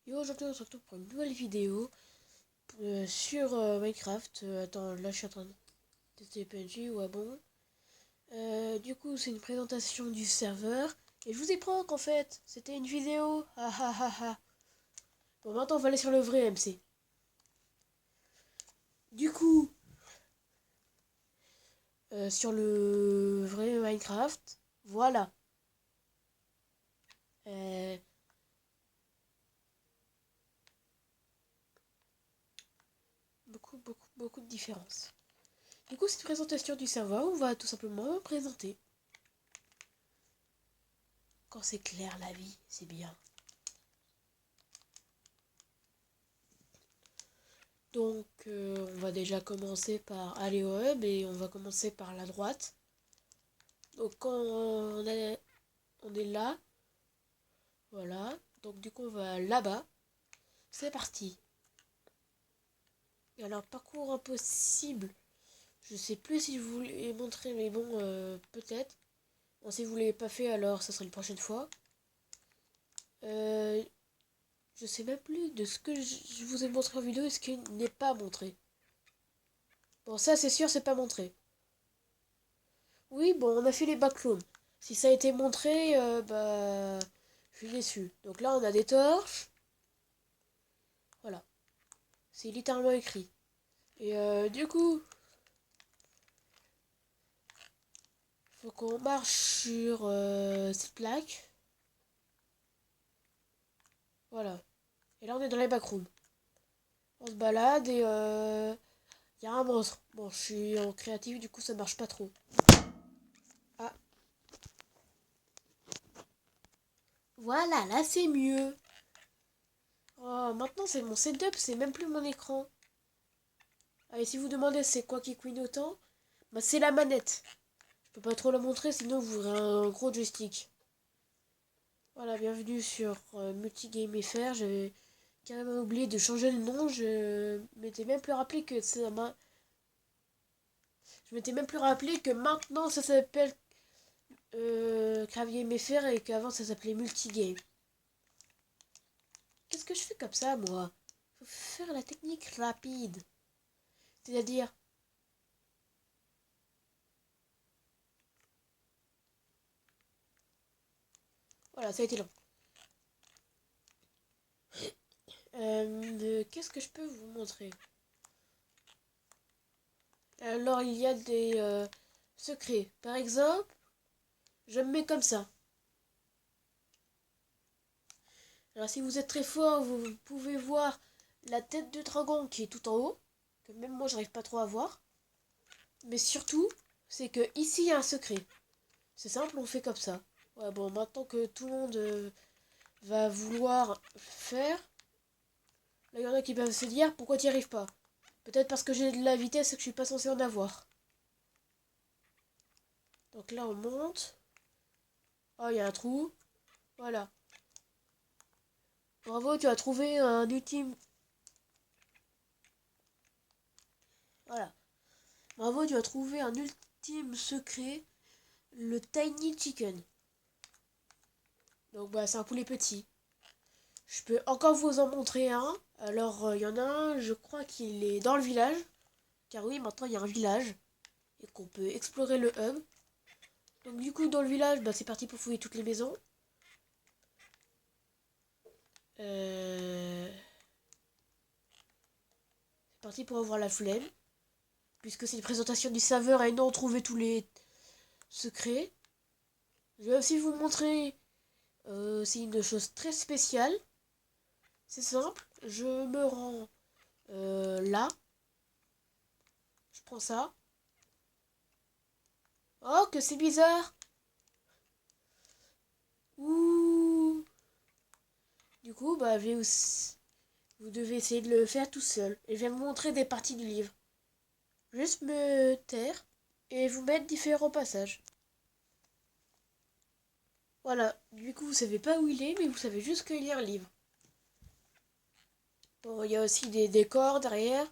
Et aujourd'hui on se retrouve pour une nouvelle vidéo sur Minecraft. Attends, là je suis en train de tester PNG, ouais bon. Du coup c'est une présentation du serveur. Et je vous ai prank en fait, c'était une vidéo. Ah ah ah ah. Bon maintenant on va aller sur le vrai MC. Du coup, sur le vrai Minecraft, voilà. Euh, beaucoup de différences. Du coup, c'est une présentation du serveur, on va tout simplement présenter. Quand c'est clair la vie, c'est bien. Donc, on va déjà commencer par aller au hub et on va commencer par la droite. Donc, quand on est là, voilà. Donc, du coup, on va là-bas. C'est parti. Et alors, parcours impossible. Je sais plus si je vous l'ai montré, mais bon, peut-être. Bon, si vous l'avez pas fait, alors ça sera une prochaine fois. Je sais même plus de ce que je vous ai montré en vidéo et ce qui n'est pas montré. Bon, ça, c'est sûr, c'est pas montré. Oui, bon, on a fait les backrooms. Si ça a été montré, bah, je suis déçu. Donc là, on a des torches. Voilà. C'est littéralement écrit. Et du coup, faut qu'on marche sur cette plaque. Voilà. Et là, on est dans les backrooms. On se balade et y a un monstre. Bon, je suis en créatif, du coup, ça marche pas trop. Ah, voilà, là, c'est mieux. Oh, maintenant, c'est mon setup, c'est même plus mon écran. Ah, et si vous demandez c'est quoi qui couine autant, bah, c'est la manette. Je peux pas trop la montrer, sinon vous aurez un gros joystick. Voilà, bienvenue sur Multigame FR. J'avais carrément oublié de changer le nom. Je m'étais même plus rappelé que je m'étais même plus rappelé que maintenant ça s'appelle Crave Game FR et qu'avant ça s'appelait Multigame. Qu'est-ce que je fais comme ça, moi? Faut faire la technique rapide. C'est-à-dire, voilà, ça a été long. Qu'est-ce que je peux vous montrer? Alors, il y a des secrets. Par exemple, je me mets comme ça. Alors, si vous êtes très fort, vous pouvez voir la tête de dragon qui est tout en haut, que même moi, j'arrive pas trop à voir. Mais surtout, c'est que ici, il y a un secret. C'est simple, on fait comme ça. Ouais, bon, maintenant que tout le monde va vouloir faire, là, il y en a qui peuvent se dire, pourquoi tu n'y arrives pas? Peut-être parce que j'ai de la vitesse et que je suis pas censé en avoir. Donc là, on monte. Oh, il y a un trou. Voilà. Bravo, tu as trouvé un ultime. Voilà. Bravo, tu as trouvé un ultime secret, le Tiny Chicken. Donc bah c'est un poulet petit. Je peux encore vous en montrer un. Alors il y en a un, je crois qu'il est dans le village. Car oui, maintenant il y a un village. Et qu'on peut explorer le hub. Donc du coup dans le village, bah, c'est parti pour fouiller toutes les maisons. C'est parti pour avoir la flemme. Puisque c'est une présentation du serveur et non trouver tous les secrets. Je vais aussi vous montrer c'est une chose très spéciale. C'est simple, je me rends là. Je prends ça. Oh, que c'est bizarre. Ouh. Du coup, bah, vous devez essayer de le faire tout seul. Et je vais vous montrer des parties du livre. Juste me taire et vous mettre différents passages. Voilà. Du coup, vous savez pas où il est, mais vous savez juste qu'il y a un livre. Bon, il y a aussi des décors derrière.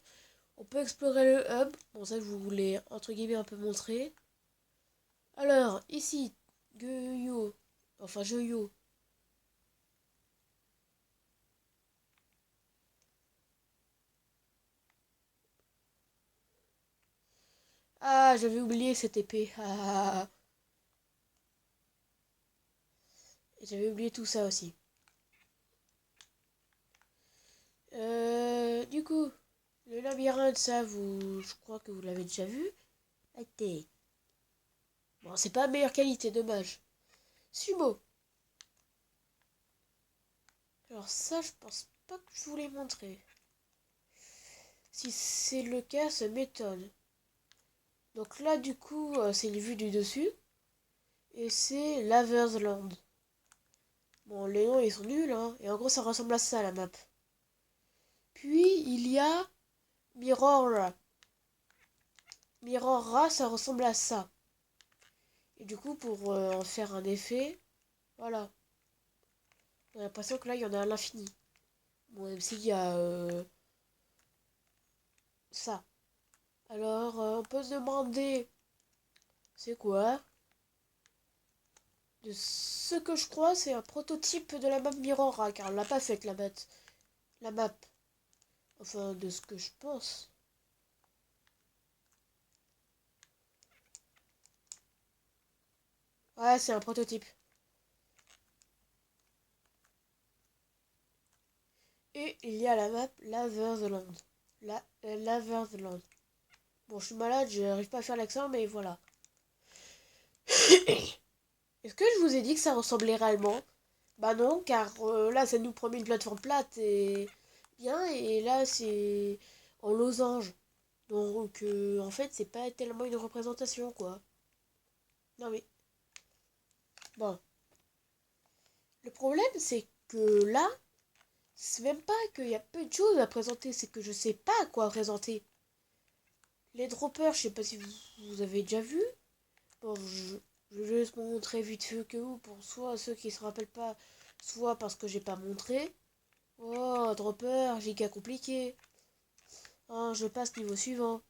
On peut explorer le hub. Bon, ça, je vous voulais, entre guillemets, un peu montrer. Alors, ici, Geyo. Enfin, Joyo. Ah, j'avais oublié cette épée. Ah, j'avais oublié tout ça aussi. Du coup, le labyrinthe, ça, je crois que vous l'avez déjà vu. Arrêtez. Bon, c'est pas meilleure qualité, dommage. Sumo. Alors ça, je pense pas que je vous l'ai montré. Si c'est le cas, ça m'étonne. Donc là, du coup, c'est une vue du dessus. Et c'est Lover's Land. Bon, les noms, ils sont nuls, hein. Et en gros, ça ressemble à ça, la map. Puis, il y a Mirror. Mirror, ça ressemble à ça. Et du coup, pour en faire un effet, voilà. On a l'impression que là, il y en a à l'infini. Bon, même s'il y a ça. Alors, on peut se demander, c'est quoi? De ce que je crois, c'est un prototype de la map Mirror, car on l'a pas faite, la map. Enfin, de ce que je pense. Ouais, c'est un prototype. Et il y a la map Laverland. Laverland. Bon, je suis malade, je n'arrive pas à faire l'accent, mais voilà. Est-ce que je vous ai dit que ça ressemblait réellement? Bah non, car là, ça nous promet une plateforme plate et bien, et là, c'est en losange. Donc, en fait, c'est pas tellement une représentation, quoi. Non, mais bon. Le problème, c'est que là, c'est même pas qu'il y a peu de choses à présenter, c'est que je sais pas quoi présenter. Les droppers, je sais pas si vous avez déjà vu. Bon, je vais juste montrer vite fait que vous, pour soit ceux qui se rappellent pas, soit parce que j'ai pas montré. Oh, dropper, giga compliqué. Oh, je passe niveau suivant.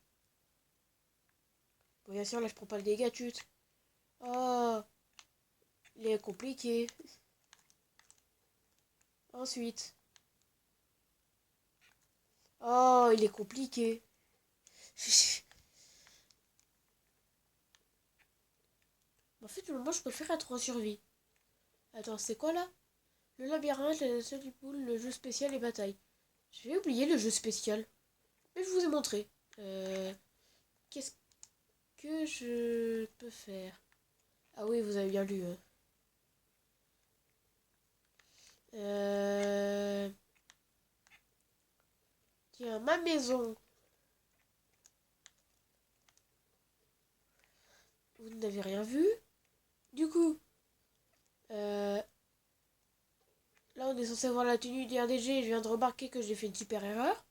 Bon, bien sûr, là, je prends pas le dégât chute. Oh, il est compliqué. Ensuite. Oh, il est compliqué. En fait, moi, je préfère être en survie. Attends, c'est quoi là? Le labyrinthe, la seule du pool, le jeu spécial et bataille. J'ai oublié le jeu spécial. Mais je vous ai montré. Qu'est-ce que je peux faire? Ah oui, vous avez bien lu. Hein. Euh... Tiens, ma maison. Vous n'avez rien vu? Du coup, euh, là on est censé avoir la tenue d'IRDG. Je viens de remarquer que j'ai fait une super erreur.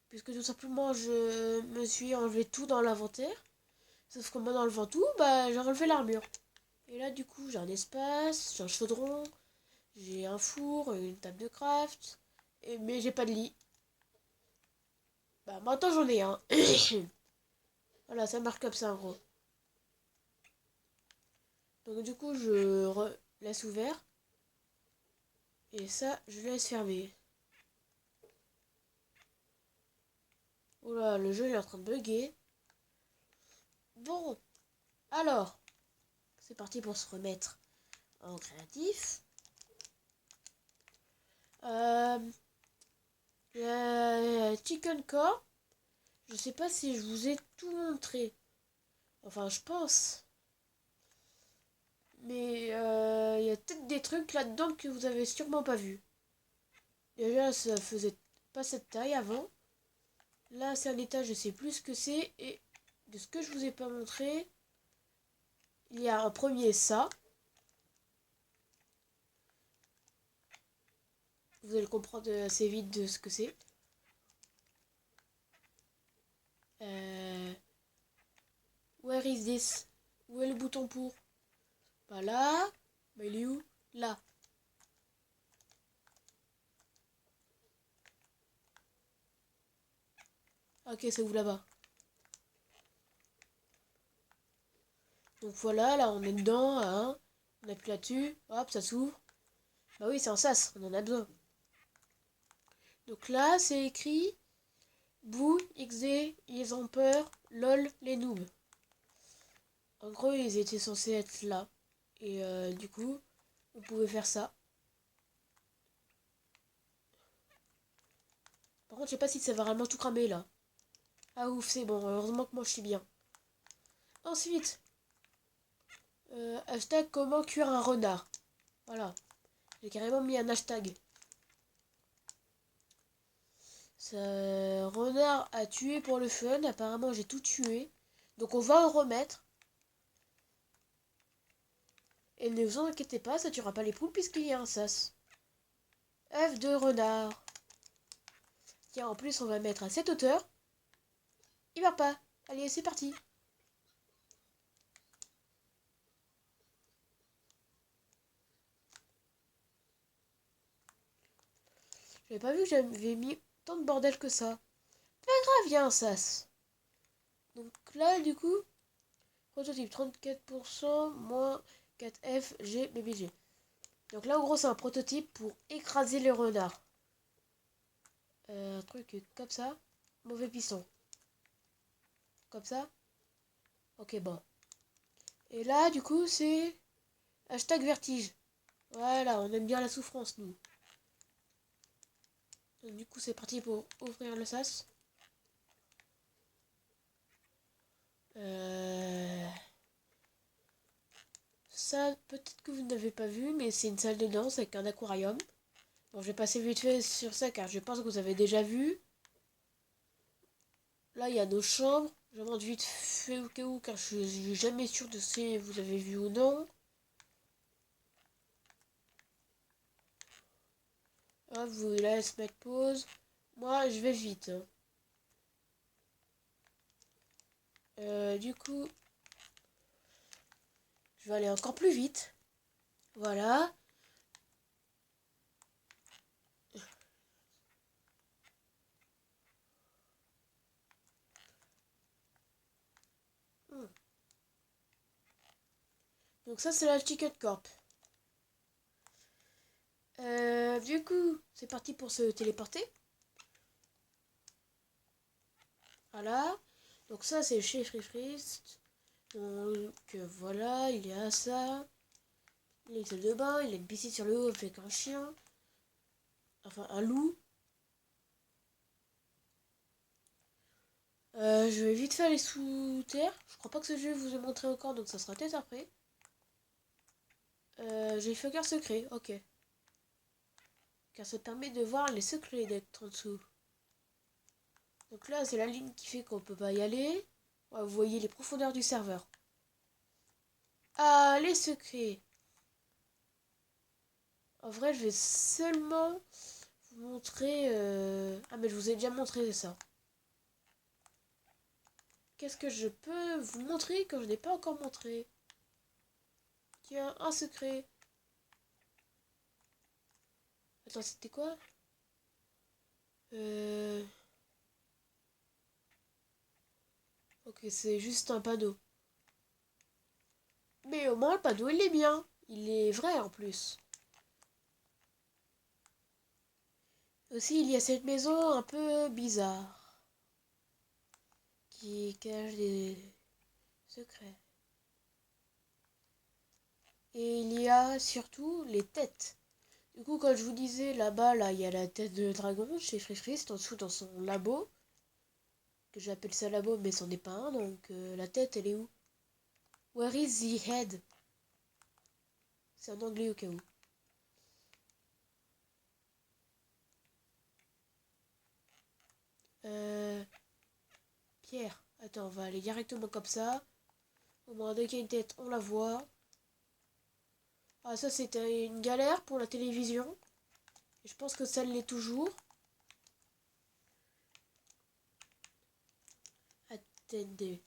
Puisque tout simplement je me suis enlevé tout dans l'inventaire. Sauf qu'en m'enlevant tout, bah j'ai enlevé l'armure. Et là du coup j'ai un espace, j'ai un chaudron, j'ai un four, une table de craft. Mais j'ai pas de lit. Bah maintenant j'en ai un. Voilà, ça marque comme ça en gros. Donc du coup je laisse ouvert. Et ça, je laisse fermer. Oula, le jeu il est en train de bugger. Bon, alors, c'est parti pour se remettre en créatif. Euh, la Chicken Core, je sais pas si je vous ai tout montré. Enfin, je pense. Mais il y a peut-être des trucs là-dedans que vous avez sûrement pas vu. Déjà, ça faisait pas cette taille avant. Là, c'est un étage, je sais plus ce que c'est. Et de ce que je vous ai pas montré, il y a un premier ça. Vous allez le comprendre assez vite de ce que c'est. Euh, Where is this? Où est le bouton pour? Pas là. Bah il est où? Là. Ok, c'est où là-bas? Donc voilà, là on est dedans, hein. On appuie là-dessus, hop, ça s'ouvre. Bah oui, c'est un sas, on en a besoin. Donc là, c'est écrit Boo, XD, ils ont peur, lol, les noobs. En gros, ils étaient censés être là. Et du coup, on pouvait faire ça. Par contre, je sais pas si ça va vraiment tout cramer là. Ah ouf, c'est bon. Heureusement que moi je suis bien. Ensuite, hashtag comment cuire un renard. Voilà. J'ai carrément mis un hashtag. Ça, renard à tuer pour le fun. Apparemment, j'ai tout tué. Donc, on va en remettre. Et ne vous en inquiétez pas, ça tuera pas les poules puisqu'il y a un sas. œuf de renard. Tiens, en plus, on va mettre à cette hauteur. Il meurt pas. Allez, c'est parti. J'avais pas vu que j'avais mis tant de bordel que ça. Pas grave, il y a un sas. Donc là, du coup, prototype 34% moins 4F G BBG. Donc là, en gros, c'est un prototype pour écraser les renards. Un truc comme ça. Mauvais piston. Comme ça. Ok, bon. Et là, du coup, c'est hashtag vertige. Voilà, on aime bien la souffrance, nous. Donc, du coup, c'est parti pour ouvrir le sas. Ça, peut-être que vous n'avez pas vu, mais c'est une salle de danse avec un aquarium. Bon, je vais passer vite fait sur ça car je pense que vous avez déjà vu. Là, il y a nos chambres. Je montre vite fait au cas où car je suis jamais sûr de si vous avez vu ou non. Hop, vous laisse mettre pause. Moi, je vais vite. Du coup, je vais aller encore plus vite. Voilà. Hmm. Donc ça, c'est la Chicken Corp. Du coup, c'est parti pour se téléporter. Voilà. Donc ça, c'est chez Free-Frist. Donc voilà, il y a ça. Il y a une salle de bain, il y a une piscine sur le haut avec un chien. Enfin, un loup. Je vais vite faire les sous terre. Je crois pas que ce jeu vous ai montré encore, donc ça sera peut-être après. J'ai fait un secret, ok. Car ça permet de voir les secrets d'être en dessous. Donc là, c'est la ligne qui fait qu'on peut pas y aller. Ouais, vous voyez les profondeurs du serveur. Ah, les secrets. En vrai, je vais seulement vous montrer... Ah, mais je vous ai déjà montré ça. Qu'est-ce que je peux vous montrer que je n'ai pas encore montré? Tiens, un secret. Attends, c'était quoi? Ok, c'est juste un panneau. Mais au moins, le panneau, il est bien. Il est vrai en plus. Aussi, il y a cette maison un peu bizarre. Qui cache des secrets. Et il y a surtout les têtes. Du coup, quand je vous disais là-bas, là, il y a la tête de dragon chez Free en dessous dans son labo. Que j'appelle ça labo, mais c'en est pas un, donc la tête, elle est où? Where is the head? C'est en anglais au cas où. Pierre. Attends, on va aller directement comme ça. Au moins, dès qu'il y a une tête, on la voit. Ah, ça, c'était une galère pour la télévision. Et je pense que ça l'est toujours. Attendez.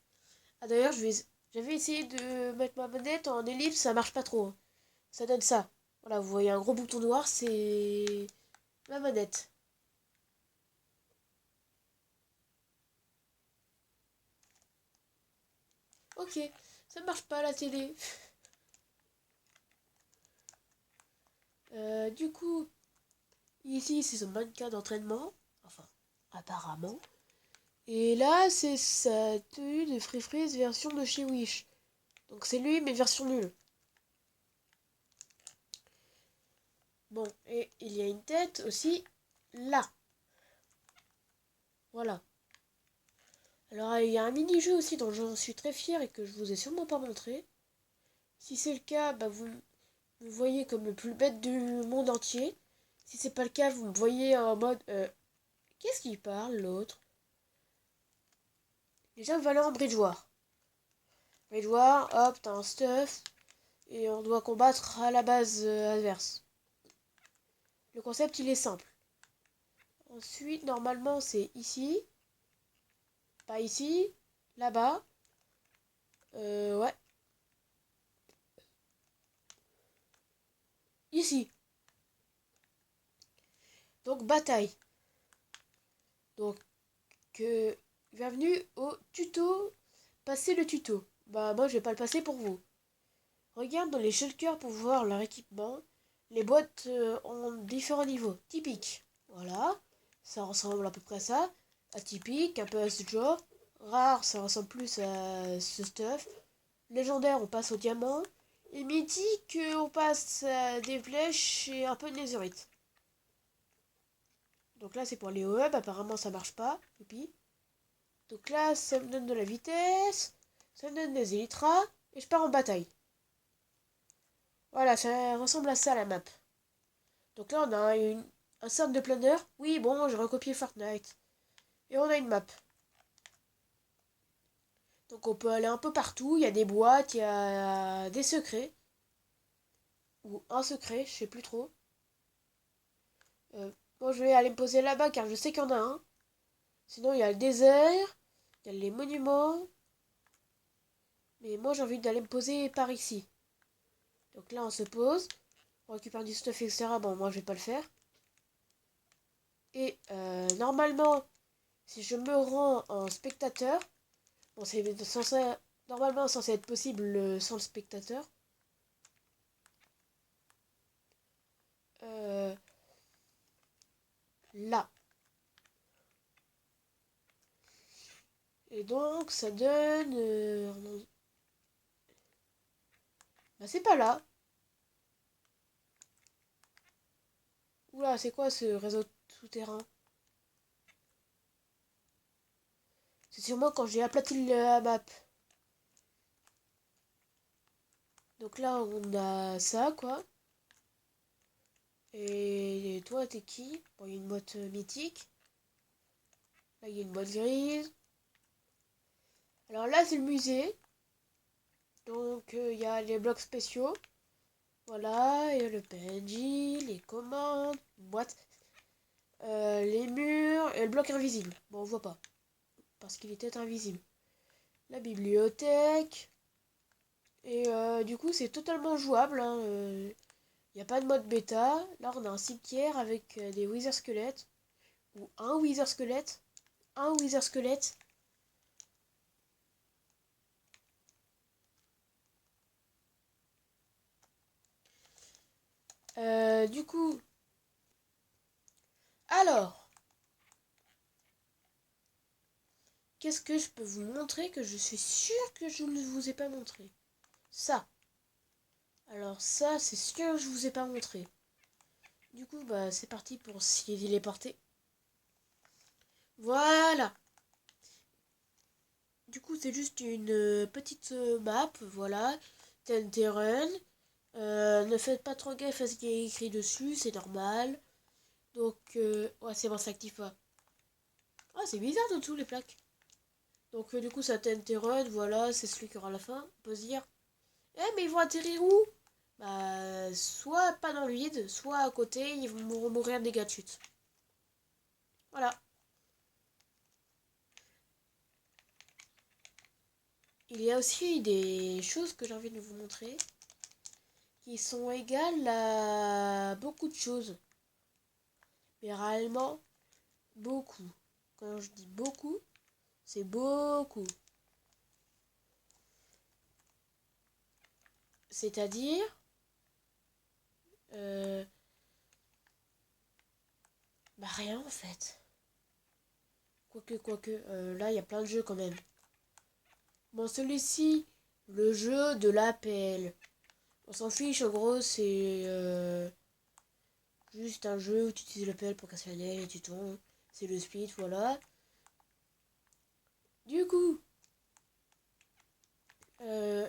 Ah, d'ailleurs, j'avais essayé de mettre ma manette en ellipse, ça marche pas trop. Ça donne ça. Voilà, vous voyez un gros bouton noir, c'est ma manette. Ok, ça marche pas la télé. Du coup, ici, c'est son mannequin d'entraînement. Enfin, apparemment. Et là, c'est sa tenue de Free Freeze version de chez Wish. Donc c'est lui, mais version nulle. Bon, et il y a une tête aussi là. Voilà. Alors il y a un mini-jeu aussi dont j'en suis très fière et que je vous ai sûrement pas montré. Si c'est le cas, bah vous me voyez comme le plus bête du monde entier. Si c'est pas le cas, vous me voyez en mode qu'est-ce qu'il parle l'autre? Déjà, on va aller en Bridge War. Bridge War, hop, t'as un stuff. Et on doit combattre à la base adverse. Le concept, il est simple. Ensuite, normalement, c'est ici. Pas ici. Là-bas. Ouais. Ici. Donc, bataille. Donc, bienvenue au tuto. Passez le tuto. Bah, moi, je vais pas le passer pour vous. Regarde dans les shulkers pour voir leur équipement. Les boîtes ont différents niveaux. Typique. Voilà. Ça ressemble à peu près à ça. Atypique, un peu à ce genre. Rare, ça ressemble plus à ce stuff. Légendaire, on passe au diamant. Et mythique, on passe à des flèches et un peu de netherite. Donc là, c'est pour les hub. Apparemment, ça marche pas. Youpi. Donc là, ça me donne de la vitesse. Ça me donne des élytras. Et je pars en bataille. Voilà, ça ressemble à ça la map. Donc là, on a un centre de planeur. Oui, bon, j'ai recopié Fortnite. Et on a une map. Donc on peut aller un peu partout. Il y a des boîtes, il y a des secrets. Ou un secret, je sais plus trop. Moi, je vais aller me poser là-bas car je sais qu'il y en a un. Sinon, il y a le désert. Il y a les monuments. Mais moi, j'ai envie d'aller me poser par ici. Donc là, on se pose. On récupère du stuff, etc. Bon, moi, je vais pas le faire. Et normalement, si je me rends en spectateur, bon, c'est normalement censé être possible sans le spectateur. Euh, Là. Et donc, ça donne... Bah, c'est pas là. Oula, c'est quoi ce réseau souterrain? C'est sûrement quand j'ai aplati la map. Donc là, on a ça, quoi. Et toi, t'es qui? Bon, il y a une boîte mythique. Là, il y a une boîte grise. Alors là, c'est le musée. Donc, il y a les blocs spéciaux. Voilà, et le PNJ, les commandes, boîte, les murs et le bloc invisible. Bon, on voit pas, parce qu'il était invisible. La bibliothèque. Et du coup, c'est totalement jouable. Il n'y a pas de mode bêta. Là, on a un cimetière avec des wither squelettes. Ou un wither squelette. Un wither squelette. Du coup, alors, qu'est-ce que je peux vous montrer que je suis sûre que je ne vous ai pas montré? Ça. Alors ça, c'est sûr que je vous ai pas montré. Du coup, bah c'est parti pour s'y téléporter. Voilà. Du coup, c'est juste une petite map, voilà. TNT Run. Ne faites pas trop gaffe à ce qui est écrit dessus, c'est normal. Donc, ouais, c'est bon, ça active pas. Ah, c'est bizarre de tous les plaques. Donc, du coup, ça TNT Run, voilà, c'est celui qui aura la fin. On peut se dire, eh, mais ils vont atterrir où? Bah, soit pas dans le vide, soit à côté, ils vont mourir de dégâts de chute. Voilà. Il y a aussi des choses que j'ai envie de vous montrer qui sont égales à beaucoup de choses. Mais réellement, beaucoup. Quand je dis beaucoup, c'est beaucoup. C'est-à-dire, euh, bah rien en fait. Quoique, là il y a plein de jeux quand même. Bon, celui-ci, Le jeu de l'appel. On s'en fiche, en gros, c'est juste un jeu où tu utilises l'appel pour casser la neige et tu tombes. C'est le speed, voilà. Du coup,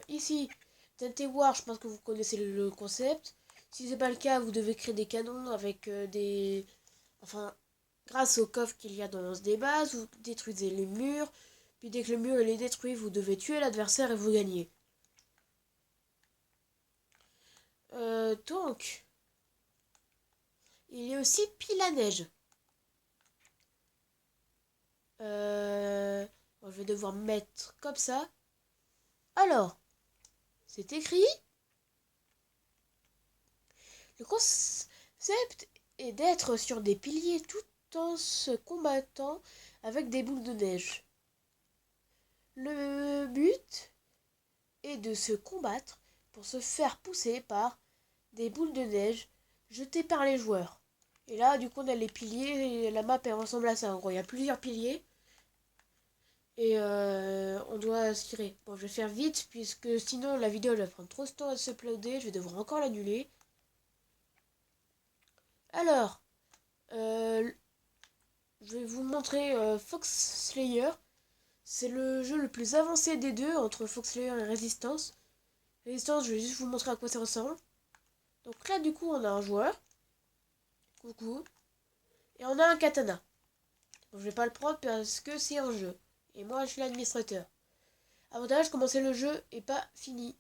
ici, TNT War, je pense que vous connaissez le concept. Si c'est pas le cas, vous devez créer des canons avec des... Enfin, grâce au coffre qu'il y a dans des bases, vous détruisez les murs. Puis dès que le mur est détruit, vous devez tuer l'adversaire et vous gagnez. Donc, il y a aussi pile à neige. Bon, je vais devoir mettre comme ça. Alors, c'est écrit. Le concept est d'être sur des piliers tout en se combattant avec des boules de neige. Le but est de se combattre pour se faire pousser par des boules de neige jetées par les joueurs. Et là, du coup, on a les piliers et la map elle ressemble à ça. En gros, il y a plusieurs piliers et on doit se tirer. Bon, je vais faire vite puisque sinon la vidéo elle va prendre trop de temps à se uploader. Je vais devoir encore l'annuler. Alors, je vais vous montrer Fox Slayer. C'est le jeu le plus avancé des deux entre Fox Slayer et Resistance. Resistance, je vais juste vous montrer à quoi ça ressemble. Donc là, du coup, on a un joueur. Coucou. Et on a un katana. Bon, je vais pas le prendre parce que c'est un jeu. Et moi, je suis l'administrateur. Avantage, commencer le jeu est pas fini.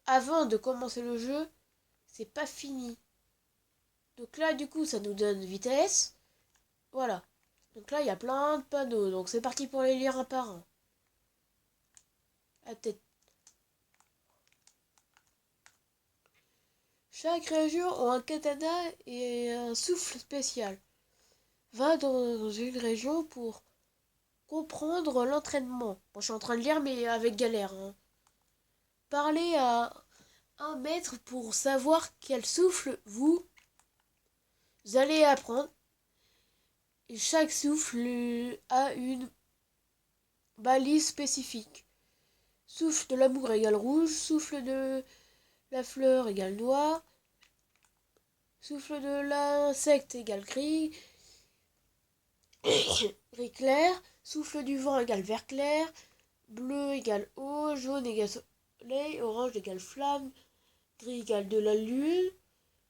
Avant de commencer le jeu, c'est pas fini. Donc là, du coup, ça nous donne vitesse. Voilà. Donc là, il y a plein de panneaux. Donc c'est parti pour les lire un par un. À tête. Chaque région a un katana et un souffle spécial. Va dans une région pour comprendre l'entraînement. Bon, je suis en train de lire, mais avec galère. Hein. Parlez à un maître pour savoir quel souffle vous allez apprendre. Et chaque souffle a une balise spécifique. Souffle de l'amour égale rouge, souffle de la fleur égale noir, souffle de l'insecte égale gris, gris clair, souffle du vent égale vert clair, bleu égale eau, jaune égale soleil, orange égale flamme, gris égale de la lune,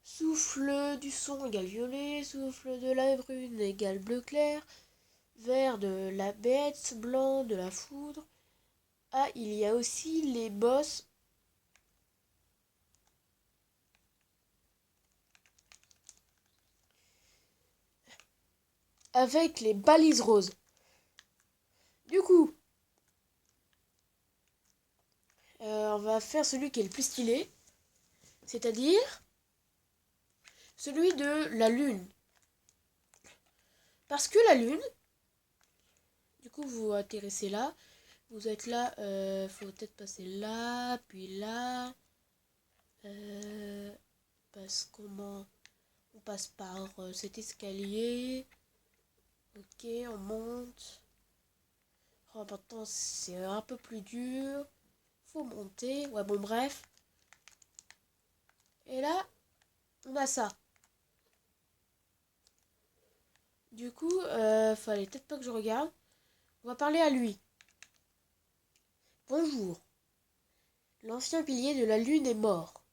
souffle du son égale violet, souffle de la brune égale bleu clair, vert de la bête, blanc de la foudre. Ah, il y a aussi les boss avec les balises roses. Du coup, on va faire celui qui est le plus stylé, c'est-à-dire celui de la lune. Parce que la lune, du coup vous atterrissez là, vous êtes là, faut peut-être passer là, puis là. Passe comment? On passe par cet escalier. Ok, on monte. Oh, maintenant c'est un peu plus dur. Faut monter. Ouais, bon, bref. Et là, on a ça. Du coup, fallait peut-être pas que je regarde. On va parler à lui. Bonjour. L'ancien pilier de la lune est mort.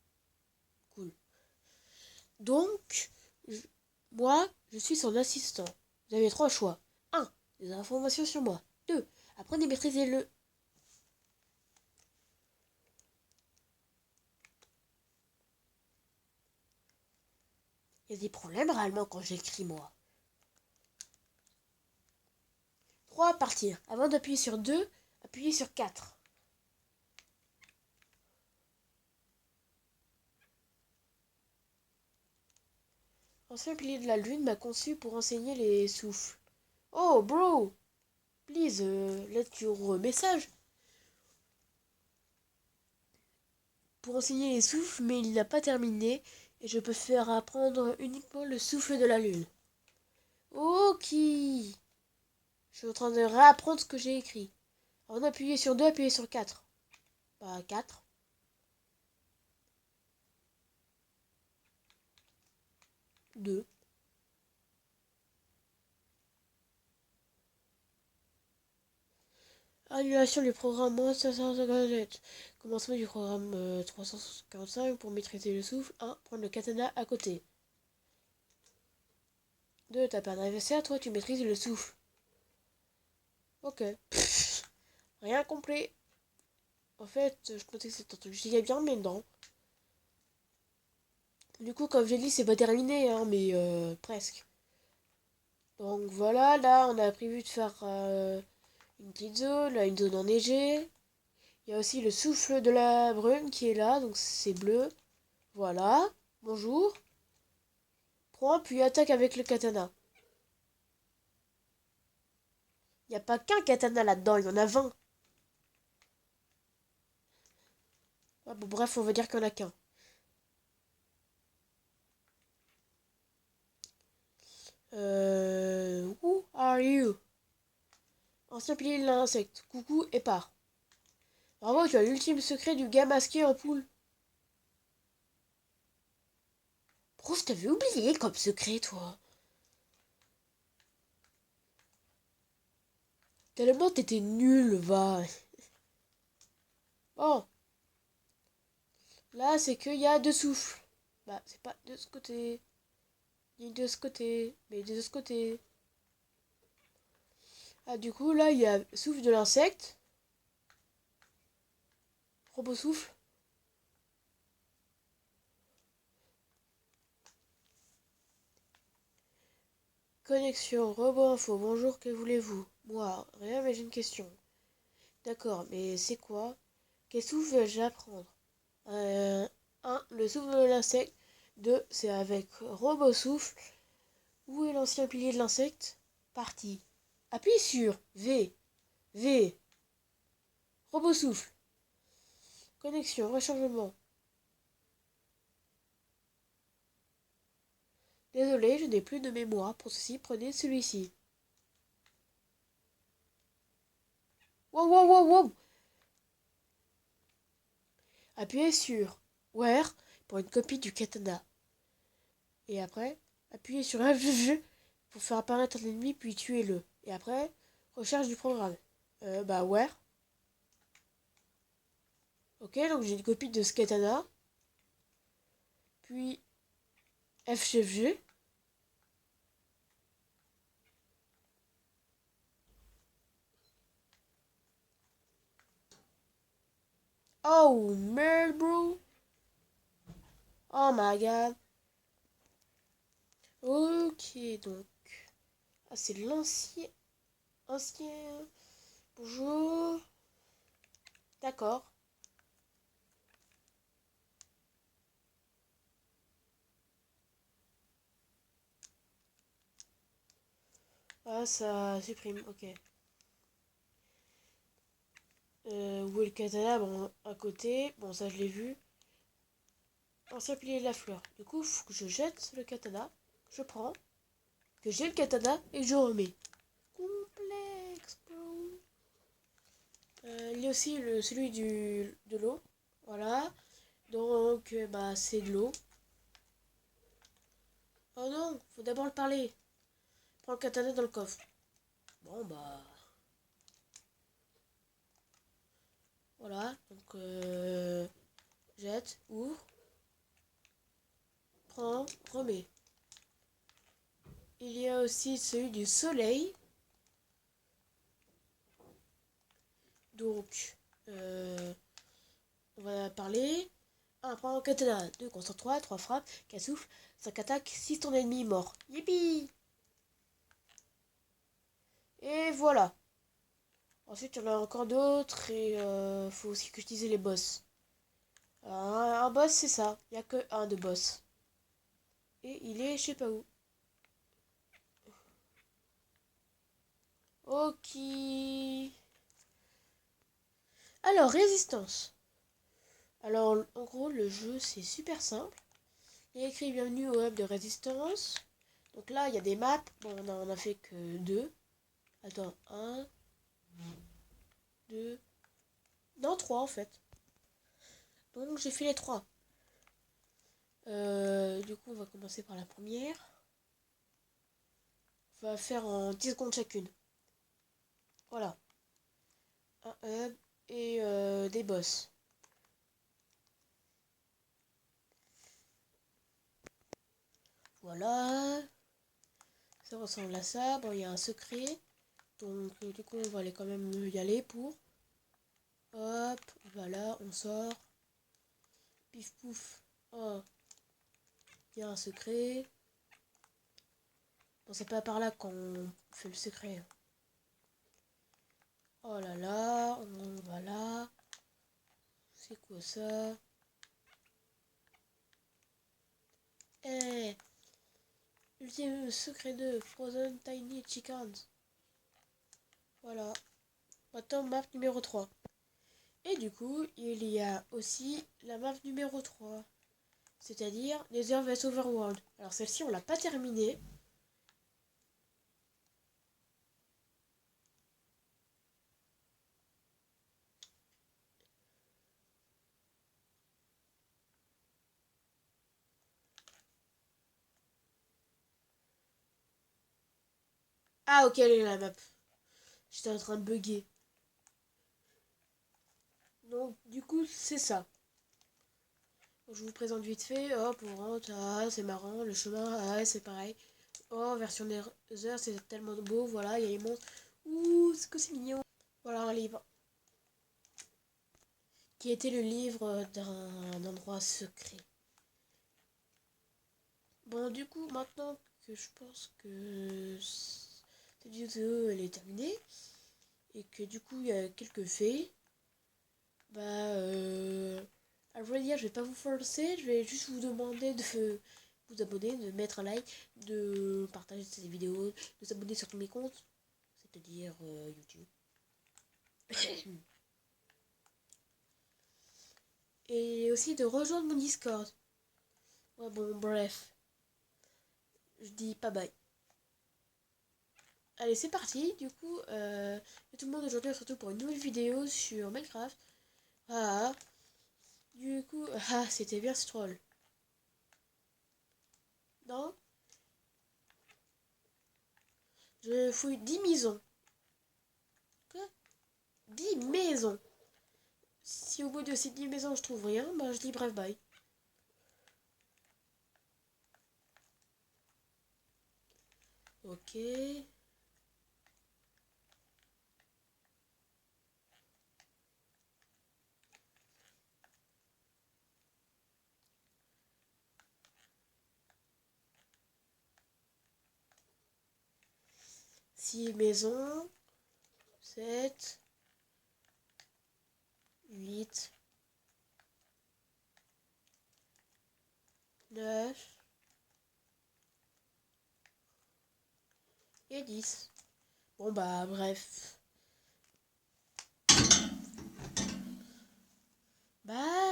Cool. Donc, moi, je suis son assistant. Vous avez 3 choix. 1. Des informations sur moi. 2. Apprenez à maîtriser le... Il y a des problèmes réellement quand j'écris moi. 3. Partir. Avant d'appuyer sur 2, appuyez sur 4. L'ancien pilier de la lune m'a conçu pour enseigner les souffles. Oh, bro! Please, let your message. Pour enseigner les souffles, mais il n'a pas terminé, et je peux faire apprendre uniquement le souffle de la lune. Ok. Je suis en train de réapprendre ce que j'ai écrit. On a appuyé sur 2, appuyé sur 4. Bah 4. Deux. Annulation du programme moins 557. Commencement du programme 345 pour maîtriser le souffle. 1. Prendre le katana à côté. 2. Taper un adversaire. Toi, tu maîtrises le souffle. Ok. Pff, rien complet. En fait, je pensais que c'était un truc giga bien, mais non. Du coup, comme j'ai dit, c'est pas terminé, hein, mais presque. Donc voilà, là, on a prévu de faire une petite zone, là, une zone enneigée. Il y a aussi le souffle de la brume qui est là, donc c'est bleu. Voilà. Bonjour. Prends, puis attaque avec le katana. Il n'y a pas qu'un katana là-dedans, il y en a 20. Ah, bon, bref, on va dire qu'il n'y en a qu'un. Who are you? Ancien pilier de l'insecte. Coucou et pars. Bravo, tu as l'ultime secret du gars masqué en poule. Bruce, t'avais oublié comme secret, toi. Tellement t'étais nul, va. Bon, là, c'est qu'il y a deux souffles. Bah, c'est pas de ce côté, ni de ce côté, mais de ce côté. Ah, du coup, là, il y a souffle de l'insecte. Robot souffle. Connexion, robot info, bonjour, que voulez-vous? Moi, rien, mais j'ai une question. D'accord, mais c'est quoi? Quel souffle vais-je apprendre? 1. Le souffle de l'insecte. 2. C'est avec robot souffle. Où est l'ancien pilier de l'insecte? Parti. Appuie sur V. V. Robot souffle. Connexion, rechargement. Désolé, je n'ai plus de mémoire. Pour ceci, prenez celui-ci. Wow, wow, wow, wow. Appuyez sur Where pour une copie du katana. Et après, appuyez sur F pour faire apparaître un ennemi puis tuez-le. Et après, recherche du programme. Bah Where. Ok, donc j'ai une copie de ce katana. Puis FGFG. Oh merde, bro. Oh my god. Ok, donc. Ah, c'est l'ancien. Ancien. Bonjour. D'accord. Ah, ça supprime, ok. Où est le katana? Bon, à côté. Bon, ça, je l'ai vu. Ancien pilier de la fleur. Du coup, faut que je jette le katana. Je prends. Que j'ai le katana et que je remets. Complexe, bro. Il y a aussi celui de l'eau. Voilà. Donc, bah, c'est de l'eau. Oh non, faut d'abord le parler. Prends le katana dans le coffre. Bon, bah. Voilà. Donc, jette, ouvre. Prends, remets. Il y a aussi celui du soleil. Donc, on va parler. 1. Prends un katana. 2. Concentre-toi. 3. Frappe. 4. Souffle. 5. Attaque. 6. Ton ennemi est mort. Yippee! Et voilà. Ensuite, il y en a encore d'autres. Et faut aussi que je dise les boss. Un boss, c'est ça. Il n'y a que un de boss. Et il est je sais pas où. Ok. Alors, résistance. Alors, en gros, le jeu, c'est super simple. Il y a écrit bienvenue au hub de résistance. Donc là, il y a des maps. Bon, on en a fait que deux. Attends, un. 2... Non, 3 en fait. Donc j'ai fait les 3. Du coup, on va commencer par la première. On va faire en 10 secondes chacune. Voilà. Un hub et des boss. Voilà. Ça ressemble à ça. Bon, il y a un secret. Donc, du coup, on va aller quand même y aller pour. Hop, voilà, on sort. Pif pouf. Oh, il y a un secret. Bon, c'est pas par là qu'on fait le secret. Oh là là, on va là. C'est quoi ça? Eh, ultime secret de Frozen Tiny Chickens. Voilà. Maintenant, map numéro 3. Et du coup, il y a aussi la map numéro 3. C'est-à-dire Nether vs Overworld. Alors celle-ci, on l'a pas terminée. Ah ok, elle est la map. J'étais en train de bugger. Donc du coup, c'est ça. Donc, je vous présente vite fait. Hop, on rentre. Ah, c'est marrant. Le chemin, ah, c'est pareil. Oh, version Nether, c'est tellement beau. Voilà, il y a les monstres. Ouh, c'est que c'est mignon. Voilà un livre. Qui était le livre d'un endroit secret. Bon, du coup, maintenant que je pense que cette vidéo elle est terminée et que du coup il y a quelques faits, bah, à vrai dire, je vais pas vous forcer, je vais juste vous demander de vous abonner, de mettre un like, de partager cette vidéo, de s'abonner sur tous mes comptes, c'est-à-dire YouTube. Et aussi de rejoindre mon Discord. Ouais, bon, bref, je dis pas bye. Allez, c'est parti. Du coup, tout le monde aujourd'hui, on se retrouve pour une nouvelle vidéo sur Minecraft. Ah, du coup, ah, c'était bien ce troll. Non, je fouille 10 maisons. Quoi? 10 maisons. Si au bout de ces 10 maisons, je trouve rien, bah je dis bref, bye. Ok. 6 maisons. 7. 8. 9. Et 10. Bon bah bref. Bye.